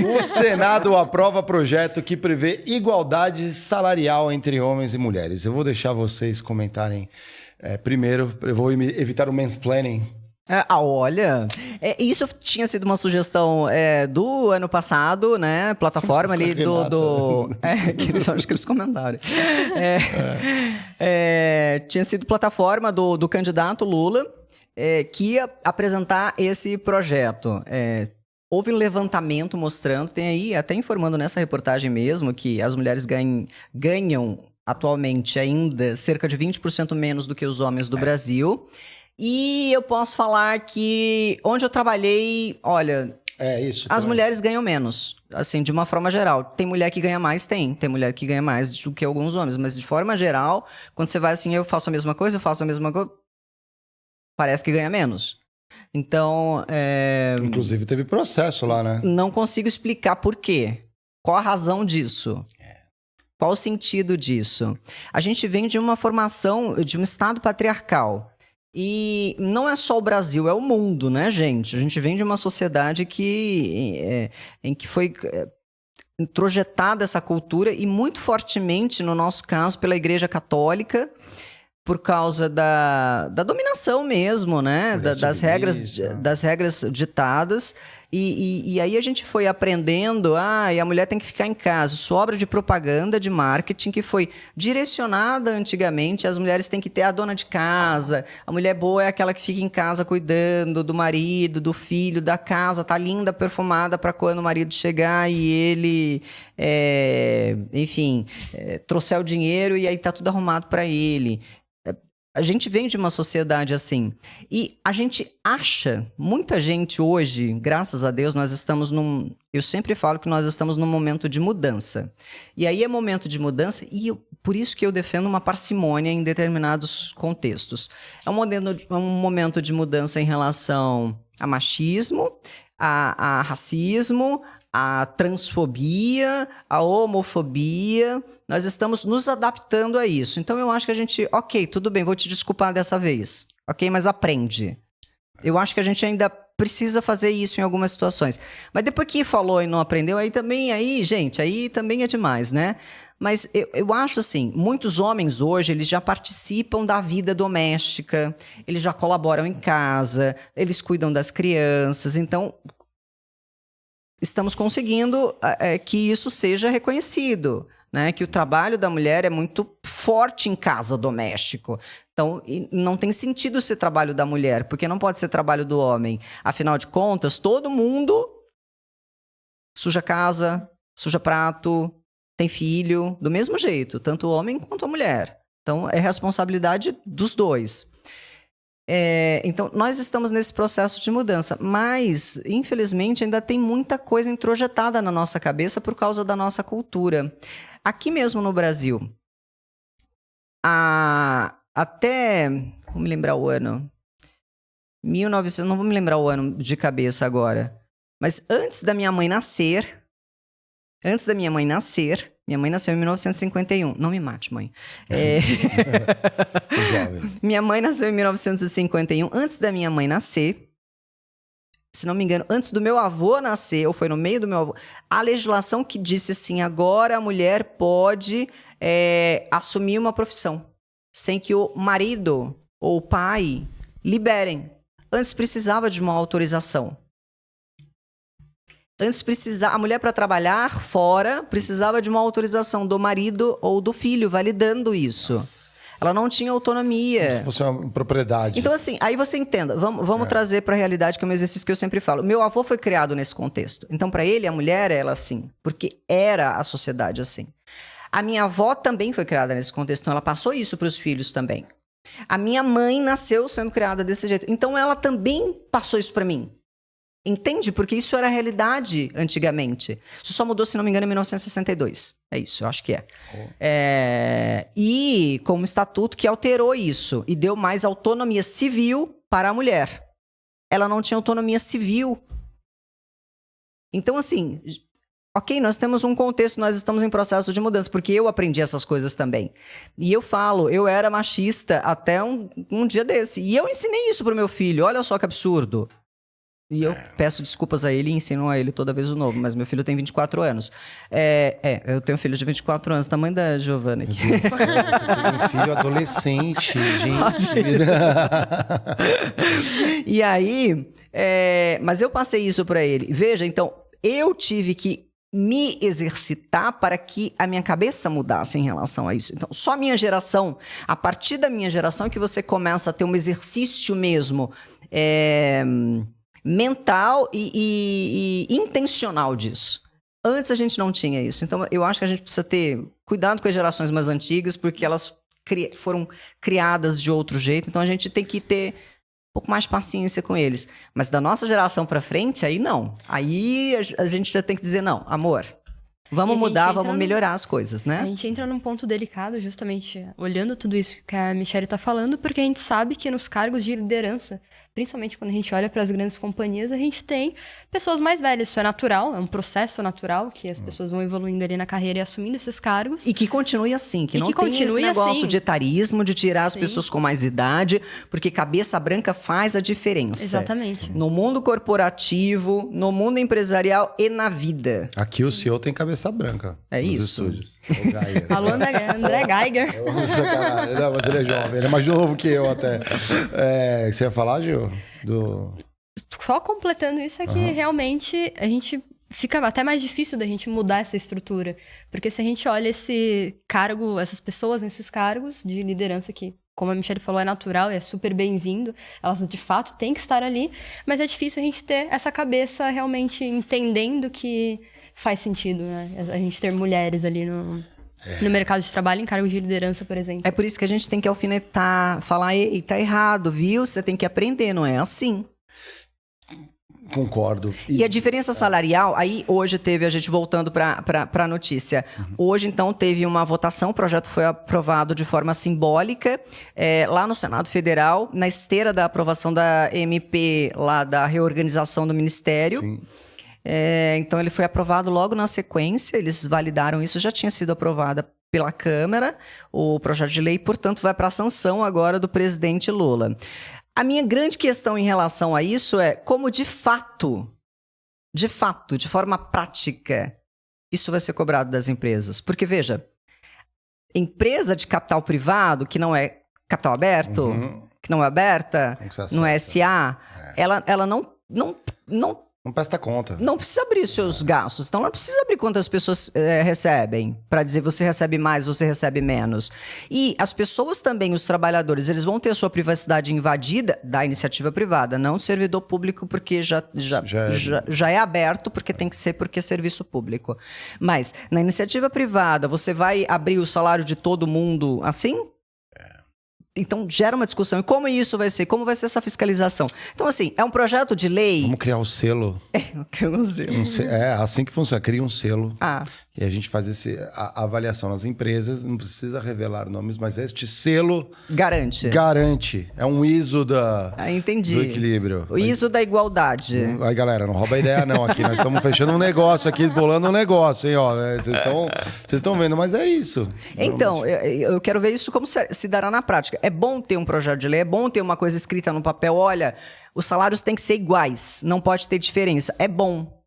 O Senado aprova projeto que prevê igualdade salarial entre homens e mulheres. Eu vou deixar vocês comentarem primeiro. Eu vou evitar o mansplaining. Olha, isso tinha sido uma sugestão do ano passado, né? Plataforma ali acho que eles comentaram. Tinha sido plataforma do candidato Lula, que ia apresentar esse projeto. Houve um levantamento mostrando, tem aí até informando nessa reportagem mesmo, que as mulheres ganham atualmente ainda cerca de 20% menos do que os homens do Brasil. E eu posso falar que onde eu trabalhei, olha, as mulheres ganham menos, assim, de uma forma geral. Tem mulher que ganha mais? Tem mulher que ganha mais do que alguns homens, mas de forma geral, quando você vai assim, eu faço a mesma coisa, parece que ganha menos. Então, inclusive teve processo lá, né? Não consigo explicar por quê. Qual a razão disso? Qual o sentido disso? A gente vem de uma formação, de um estado patriarcal. E não é só o Brasil, é o mundo, né, gente? A gente vem de uma sociedade em que foi introjetada essa cultura e muito fortemente, no nosso caso, pela Igreja Católica, por causa da dominação mesmo, né? Das regras ditadas. E aí a gente foi aprendendo, e a mulher tem que ficar em casa. Isso obra de propaganda, de marketing, que foi direcionada antigamente. As mulheres têm que ter a dona de casa. A mulher boa é aquela que fica em casa cuidando do marido, do filho, da casa. Tá linda, perfumada para quando o marido chegar e ele, trouxer o dinheiro e aí tá tudo arrumado para ele. A gente vem de uma sociedade assim. E a gente acha, muita gente hoje, graças a Deus, nós estamos eu sempre falo que nós estamos num momento de mudança. E aí é momento de mudança e por isso que eu defendo uma parcimônia em determinados contextos. É um momento de mudança em relação a machismo, a racismo, a transfobia, a homofobia. Nós estamos nos adaptando a isso. Então eu acho que a gente, tudo bem, vou te desculpar dessa vez. Mas aprende. Eu acho que a gente ainda precisa fazer isso em algumas situações. Mas depois que falou e não aprendeu, aí também é demais, né? Mas eu acho assim, muitos homens hoje, eles já participam da vida doméstica, eles já colaboram em casa, eles cuidam das crianças, então estamos conseguindo que isso seja reconhecido, né? Que o trabalho da mulher é muito forte em casa doméstico. Então, não tem sentido ser trabalho da mulher, porque não pode ser trabalho do homem. Afinal de contas, todo mundo suja casa, suja prato, tem filho, do mesmo jeito, tanto o homem quanto a mulher. Então, é responsabilidade dos dois. Então, nós estamos nesse processo de mudança, mas, infelizmente, ainda tem muita coisa introjetada na nossa cabeça por causa da nossa cultura. Aqui mesmo no Brasil, até, vou me lembrar o ano, 1900, não vou me lembrar o ano de cabeça agora, mas antes da minha mãe nascer, minha mãe nasceu em 1951. Não me mate, mãe. Jovem. Minha mãe nasceu em 1951. Antes da minha mãe nascer, se não me engano, antes do meu avô nascer, ou foi no meio do meu avô, a legislação que disse assim, agora a mulher pode assumir uma profissão, sem que o marido ou o pai liberem. Antes precisava de uma autorização. Antes a mulher para trabalhar fora precisava de uma autorização do marido ou do filho validando isso. Nossa. Ela não tinha autonomia. Como se fosse uma propriedade. Então assim, aí você entenda, vamos trazer para a realidade, que é um exercício que eu sempre falo. Meu avô foi criado nesse contexto. Então para ele a mulher ela assim, porque era a sociedade assim. A minha avó também foi criada nesse contexto, então ela passou isso para os filhos também. A minha mãe nasceu sendo criada desse jeito, então ela também passou isso para mim. Entende? Porque isso era a realidade antigamente. Isso só mudou, se não me engano, em 1962. É isso, eu acho que é. E como estatuto que alterou isso e deu mais autonomia civil para a mulher. Ela não tinha autonomia civil. Então, assim, nós temos um contexto, nós estamos em processo de mudança, porque eu aprendi essas coisas também. E eu falo, eu era machista até um dia desse. E eu ensinei isso pro meu filho. Olha só que absurdo. E eu peço desculpas a ele e ensino a ele toda vez o novo, mas meu filho tem 24 anos. Eu tenho um filho de 24 anos, tamanho da Giovana aqui. Meu Deus do céu, você teve um filho adolescente, gente. E aí, mas eu passei isso para ele. Veja, então, eu tive que me exercitar para que a minha cabeça mudasse em relação a isso. Então, só a minha geração, a partir da minha geração é que você começa a ter um exercício mesmo mental e intencional disso. Antes a gente não tinha isso. Então, eu acho que a gente precisa ter cuidado com as gerações mais antigas, porque elas foram criadas de outro jeito. Então, a gente tem que ter um pouco mais de paciência com eles. Mas da nossa geração para frente, aí não. Aí a gente já tem que dizer, não, amor, vamos mudar, vamos melhorar as coisas, né? A gente entra num ponto delicado, justamente olhando tudo isso que a Michelle está falando, porque a gente sabe que nos cargos de liderança, principalmente quando a gente olha para as grandes companhias, a gente tem pessoas mais velhas. Isso é natural, é um processo natural que as pessoas vão evoluindo ali na carreira e assumindo esses cargos. E que continue assim, que não tem esse negócio de etarismo, de tirar as pessoas com mais idade, porque cabeça branca faz a diferença. Exatamente. No mundo corporativo, no mundo empresarial e na vida. Aqui o CEO tem cabeça branca. É nos isso. Estúdios. O Geiger. Alô, André Geiger. Não, mas ele é jovem, ele é mais novo que eu até. Você ia falar, Gil? Só completando isso é que realmente a gente fica até mais difícil da gente mudar essa estrutura. Porque se a gente olha esse cargo, essas pessoas nesses cargos de liderança que, como a Michelle falou, é natural e é super bem-vindo, elas de fato têm que estar ali, mas é difícil a gente ter essa cabeça realmente entendendo que faz sentido, né? A gente ter mulheres ali no mercado de trabalho, em cargos de liderança, por exemplo. É por isso que a gente tem que alfinetar, falar, ei, tá errado, viu? Você tem que aprender, não é assim. Concordo. E a diferença salarial, aí hoje teve, a gente voltando para a notícia, hoje então teve uma votação, o projeto foi aprovado de forma simbólica lá no Senado Federal, na esteira da aprovação da MP, lá da reorganização do Ministério. Sim. Então ele foi aprovado logo na sequência, eles validaram isso, já tinha sido aprovada pela Câmara, o projeto de lei, portanto vai para a sanção agora do presidente Lula. A minha grande questão em relação a isso é como de fato, de forma prática, isso vai ser cobrado das empresas. Porque veja, empresa de capital privado, que não é capital aberto, que não é aberta, não é SA, ela não presta conta. Não precisa abrir os seus gastos. Então, não precisa abrir quantas pessoas recebem. Para dizer você recebe mais, você recebe menos. E as pessoas também, os trabalhadores, eles vão ter a sua privacidade invadida da iniciativa privada, não do servidor público, porque já é aberto, porque tem que ser porque é serviço público. Mas, na iniciativa privada, você vai abrir o salário de todo mundo assim? Então, gera uma discussão. E como isso vai ser? Como vai ser essa fiscalização? Então, assim, é um projeto de lei... Vamos criar o selo. É assim que funciona. Cria um selo. E a gente faz a avaliação nas empresas. Não precisa revelar nomes, mas este selo... Garante. É um ISO do equilíbrio. O ISO da igualdade. Aí, galera, não rouba ideia não aqui. Nós estamos fechando um negócio aqui, bolando um negócio, hein? Vocês estão vendo, mas é isso. Então, eu quero ver isso como se dará na prática. É bom ter um projeto de lei, é bom ter uma coisa escrita no papel. Olha, os salários têm que ser iguais, não pode ter diferença. É bom.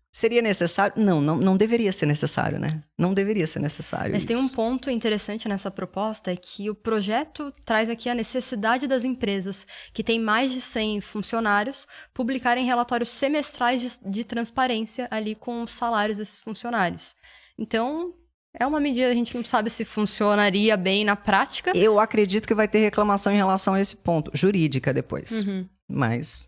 Seria necessário? Não deveria ser necessário, né? Não deveria ser necessário. Mas tem um ponto interessante nessa proposta, é que o projeto traz aqui a necessidade das empresas que têm mais de 100 funcionários publicarem relatórios semestrais de transparência ali com os salários desses funcionários. Então... é uma medida, a gente não sabe se funcionaria bem na prática. Eu acredito que vai ter reclamação em relação a esse ponto, jurídica depois. Mas...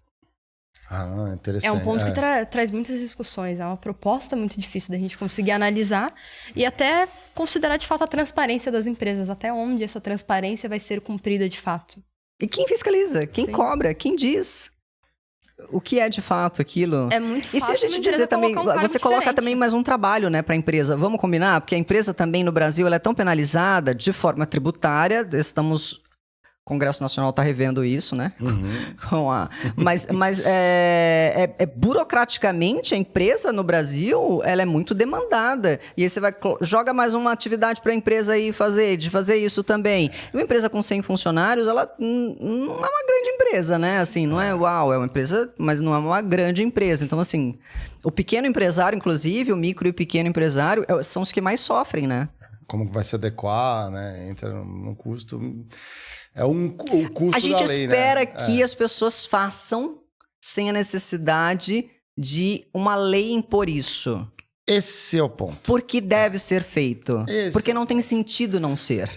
interessante. É um ponto que traz muitas discussões. É uma proposta muito difícil da gente conseguir analisar e até considerar de fato a transparência das empresas. Até onde essa transparência vai ser cumprida de fato. E quem fiscaliza? Quem cobra? Quem diz? O que é de fato aquilo? É muito fácil. E se a gente dizer também, você coloca também mais um trabalho, né, para a empresa. Vamos combinar? Porque a empresa também no Brasil ela é tão penalizada de forma tributária. Estamos Congresso Nacional está revendo isso, né? Uhum. Mas burocraticamente a empresa no Brasil ela é muito demandada. E aí você joga mais uma atividade para a empresa aí fazer isso também. E uma empresa com 100 funcionários, ela não é uma grande empresa, né? Assim, não é uau, é uma empresa, mas não é uma grande empresa. Então, assim, o pequeno empresário, inclusive, o micro e o pequeno empresário são os que mais sofrem, né? Como vai se adequar, né? Entra no custo... É o custo da lei, né? A gente espera que as pessoas façam sem a necessidade de uma lei impor isso. Esse é o ponto. Porque deve ser feito. Porque não tem sentido não ser.